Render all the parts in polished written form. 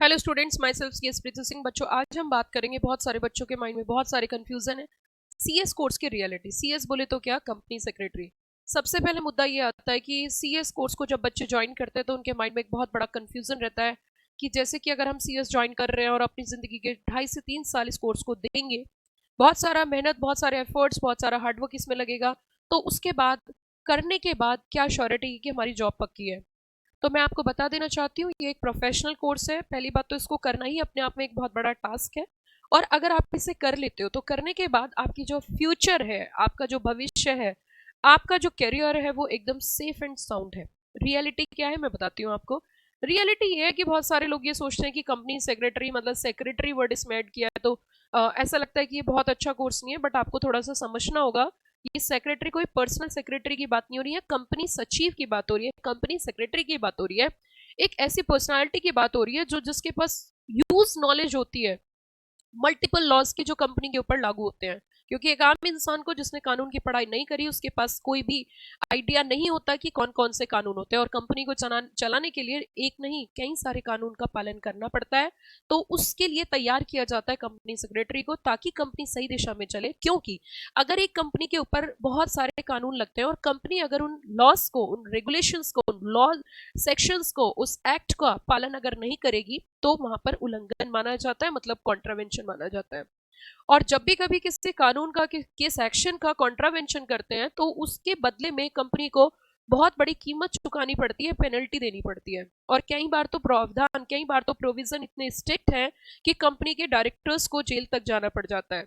Hello students, myself C S Preeti Singh. बच्चों, आज हम बात करेंगे, बहुत सारे बच्चों के माइंड में बहुत सारे कंफ्यूजन है सीएस कोर्स की रियलिटी। सीएस बोले तो क्या? Company secretary. सबसे पहले मुद्दा ये आता है कि सीएस कोर्स को जब बच्चे ज्वाइन करते हैं तो उनके माइंड में एक बहुत बड़ा कंफ्यूजन रहता है कि जैसे कि अगर हम सीएस ज्वाइन कर रहे हैं और अपनी जिंदगी के 2.5 से 3 साल इस कोर्स को देंगे, बहुत सारा मेहनत, बहुत सारे एफर्ट्स, बहुत सारा हार्डवर्क इसमें लगेगा, तो उसके बाद करने के बाद क्या श्योरिटी कि हमारी जॉब पक्की है? तो मैं आपको बता देना चाहती हूँ, ये एक प्रोफेशनल कोर्स है। पहली बात तो इसको करना ही अपने आप में एक बहुत बड़ा टास्क है, और अगर आप इसे कर लेते हो तो करने के बाद आपकी जो फ्यूचर है, आपका जो भविष्य है, आपका जो करियर है, वो एकदम सेफ एंड साउंड है। रियलिटी क्या है मैं बताती हूँ आपको। रियलिटी ये है कि बहुत सारे लोग ये सोचते हैं कि कंपनी सेक्रेटरी, मतलब सेक्रेटरी वर्ड इसमें ऐड किया है तो ऐसा लगता है कि ये बहुत अच्छा कोर्स नहीं है। बट आपको थोड़ा सा समझना होगा, ये सेक्रेटरी कोई पर्सनल सेक्रेटरी की बात नहीं हो रही है, कंपनी सचिव की बात हो रही है, कंपनी सेक्रेटरी की बात हो रही है। एक ऐसी पर्सनालिटी की बात हो रही है जो जिसके पास यूज नॉलेज होती है मल्टीपल लॉज की, जो कंपनी के ऊपर लागू होते हैं। क्योंकि एक आम इंसान को जिसने कानून की पढ़ाई नहीं करी, उसके पास कोई भी आइडिया नहीं होता कि कौन कौन से कानून होते हैं, और कंपनी को चलाने के लिए एक नहीं कई सारे कानून का पालन करना पड़ता है। तो उसके लिए तैयार किया जाता है कंपनी सेक्रेटरी को, ताकि कंपनी सही दिशा में चले। क्योंकि अगर एक कंपनी के ऊपर बहुत सारे कानून लगते हैं और कंपनी अगर उन लॉज को, उन रेगुलेशंस को, उन लॉ सेक्शंस को, उस एक्ट का पालन अगर नहीं करेगी, तो वहां पर उल्लंघन माना जाता है, मतलब कॉन्ट्रावेंशन माना जाता है। और जब भी कभी किसी कानून का, किस एक्शन का कॉन्ट्रावेंशन करते हैं, तो उसके बदले में कंपनी को बहुत बड़ी कीमत चुकानी पड़ती है, पेनल्टी देनी पड़ती है। और कई बार तो प्रावधान, कई बार तो प्रोविजन इतने स्ट्रिक्ट हैं कि कंपनी के डायरेक्टर्स को जेल तक जाना पड़ जाता है।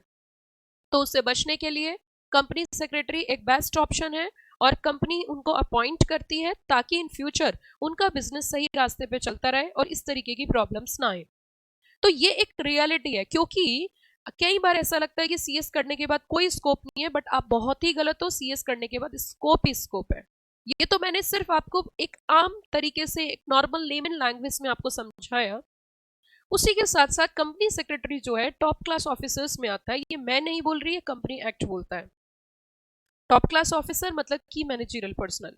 तो उससे बचने के लिए कंपनी सेक्रेटरी एक बेस्ट ऑप्शन है, और कंपनी उनको अपॉइंट करती है ताकि इन फ्यूचर उनका बिजनेस सही रास्ते पे चलता रहे और इस तरीके की प्रॉब्लम्स ना आए। तो ये एक रियलिटी है। क्योंकि कई बार ऐसा लगता है कि सीएस करने के बाद कोई स्कोप नहीं है, बट आप बहुत ही गलत हो। सीएस करने के बाद स्कोप ही स्कोप है। ये तो मैंने सिर्फ आपको एक आम तरीके से, एक नॉर्मल लेमन लैंग्वेज में आपको समझाया। उसी के साथ साथ कंपनी सेक्रेटरी जो है टॉप क्लास ऑफिसर्स में आता है। ये मैं नहीं बोल रही है, कंपनी एक्ट बोलता है। टॉप क्लास ऑफिसर मतलब key managerial personnel.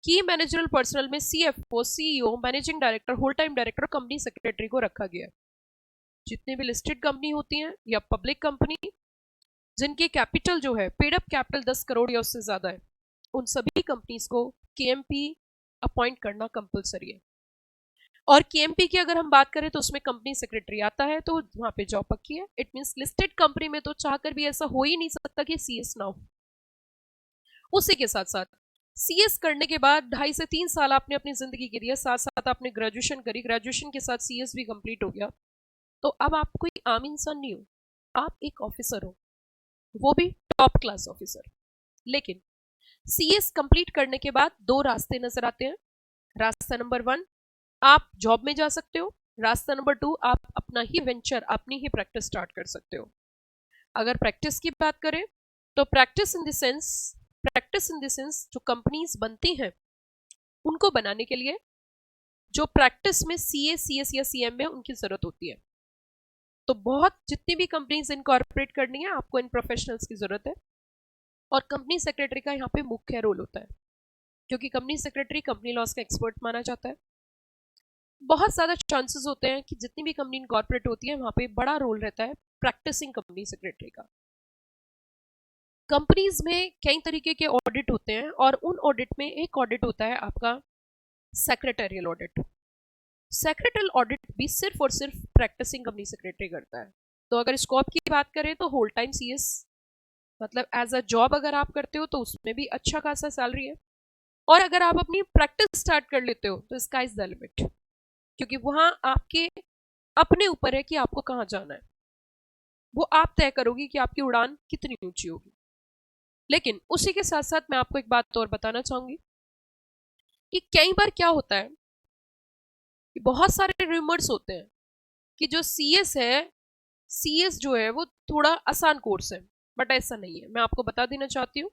Key managerial personnel में CFO, CEO, managing director, whole time director, company secretary को रखा गया है। जितनी भी लिस्टेड कंपनी होती हैं या पब्लिक कंपनी, जिनकी कैपिटल जो है, पेड अप कैपिटल 10 करोड़ या उससे ज्यादा है, उन सभी कंपनीज को केएमपी अपॉइंट करना कंपलसरी है। और केएमपी की अगर हम बात करें तो उसमें कंपनी सेक्रेटरी आता है, तो वहां पे जॉब पक्की है। इट मींस लिस्टेड कंपनी में तो चाहकर भी ऐसा हो ही नहीं सकता कि सीएस ना हो। उसी के साथ साथ सीएस करने के बाद 2.5 से 3 साल आपने अपनी जिंदगी के दिया, साथ साथ आपने ग्रेजुएशन करी, ग्रेजुएशन के साथ सीएस भी कंप्लीट हो गया, तो अब आप कोई आम इंसान नहीं हो, आप एक ऑफिसर हो, वो भी टॉप क्लास ऑफिसर। लेकिन सीएस कंप्लीट करने के बाद दो रास्ते नजर आते हैं। रास्ता नंबर 1, आप जॉब में जा सकते हो। रास्ता नंबर 2, आप अपना ही वेंचर, अपनी ही प्रैक्टिस स्टार्ट कर सकते हो। अगर प्रैक्टिस की बात करें तो प्रैक्टिस इन द सेंस जो कंपनीज बनती हैं, उनको बनाने के लिए जो प्रैक्टिस में सीए, सीएस या सीएम में उनकी जरूरत होती है। तो बहुत, जितनी भी कंपनीज इनकॉर्पोरेट करनी है, आपको इन प्रोफेशनल्स की जरूरत है। और कंपनी सेक्रेटरी का यहाँ पे मुख्य रोल होता है, क्योंकि कंपनी सेक्रेटरी कंपनी लॉस का एक्सपर्ट माना जाता है। बहुत ज्यादा चांसेस होते हैं कि जितनी भी कंपनी इनकॉर्पोरेट होती है, वहां पे बड़ा रोल रहता है प्रैक्टिसिंग कंपनी सेक्रेटरी का। कंपनीज में कई तरीके के ऑडिट होते हैं, और उन ऑडिट में एक ऑडिट होता है आपका सेक्रेटरियल ऑडिट। सेक्रेटरियल ऑडिट भी सिर्फ और सिर्फ प्रैक्टिसिंग कंपनी सेक्रेटरी करता है। तो अगर स्कोप की बात करें तो होल टाइम सीएस, मतलब एज अ जॉब अगर आप करते हो तो उसमें भी अच्छा खासा सैलरी है। और अगर आप अपनी प्रैक्टिस स्टार्ट कर लेते हो तो स्काई इज द लिमिट, क्योंकि वहां आपके अपने ऊपर है कि आपको कहाँ जाना है। वो आप तय करोगी कि आपकी उड़ान कितनी ऊंची होगी। लेकिन उसी के साथ साथ मैं आपको एक बात और बताना चाहूंगी कि कई बार क्या होता है कि बहुत सारे रूमर्स होते हैं कि जो सीएस है, सीएस जो है वो थोड़ा आसान कोर्स है। बट ऐसा नहीं है, मैं आपको बता देना चाहती हूँ,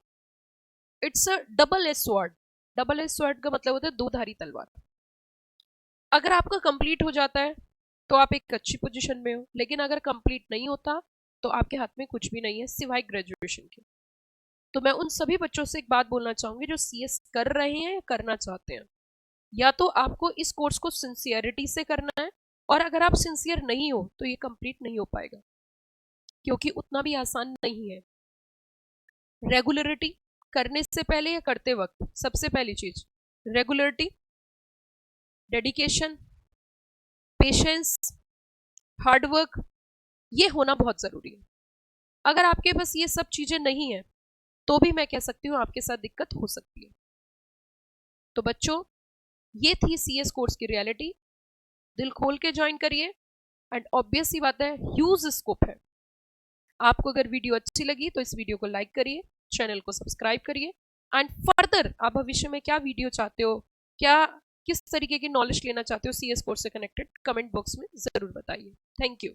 it's a double edge sword. Double edge sword का मतलब होता है दो धारी तलवार। अगर आपका कंप्लीट हो जाता है तो आप एक अच्छी पोजीशन में हो, लेकिन अगर कंप्लीट नहीं होता तो आपके हाथ में कुछ भी नहीं है सिवाय ग्रेजुएशन के। तो मैं उन सभी बच्चों से एक बात बोलना चाहूंगी जो सीएस कर रहे हैं या करना चाहते हैं, या तो आपको इस कोर्स को सिंसियरिटी से करना है, और अगर आप सिंसियर नहीं हो तो ये कंप्लीट नहीं हो पाएगा, क्योंकि उतना भी आसान नहीं है। रेगुलरिटी, करने से पहले या करते वक्त, सबसे पहली चीज रेगुलरिटी, डेडिकेशन, पेशेंस, हार्डवर्क, ये होना बहुत जरूरी है। अगर आपके पास ये सब चीजें नहीं है तो भी मैं कह सकती हूँ आपके साथ दिक्कत हो सकती है। तो बच्चों, ये थी सीएस कोर्स की रियलिटी। दिल खोल के ज्वाइन करिए एंड ऑब्वियस सी बात है, ह्यूज स्कोप है। आपको अगर वीडियो अच्छी लगी तो इस वीडियो को लाइक करिए, चैनल को सब्सक्राइब करिए एंड फर्दर आप भविष्य में क्या वीडियो चाहते हो, क्या किस तरीके की नॉलेज लेना चाहते हो सीएस कोर्स से कनेक्टेड, कमेंट बॉक्स में जरूर बताइए। Thank you.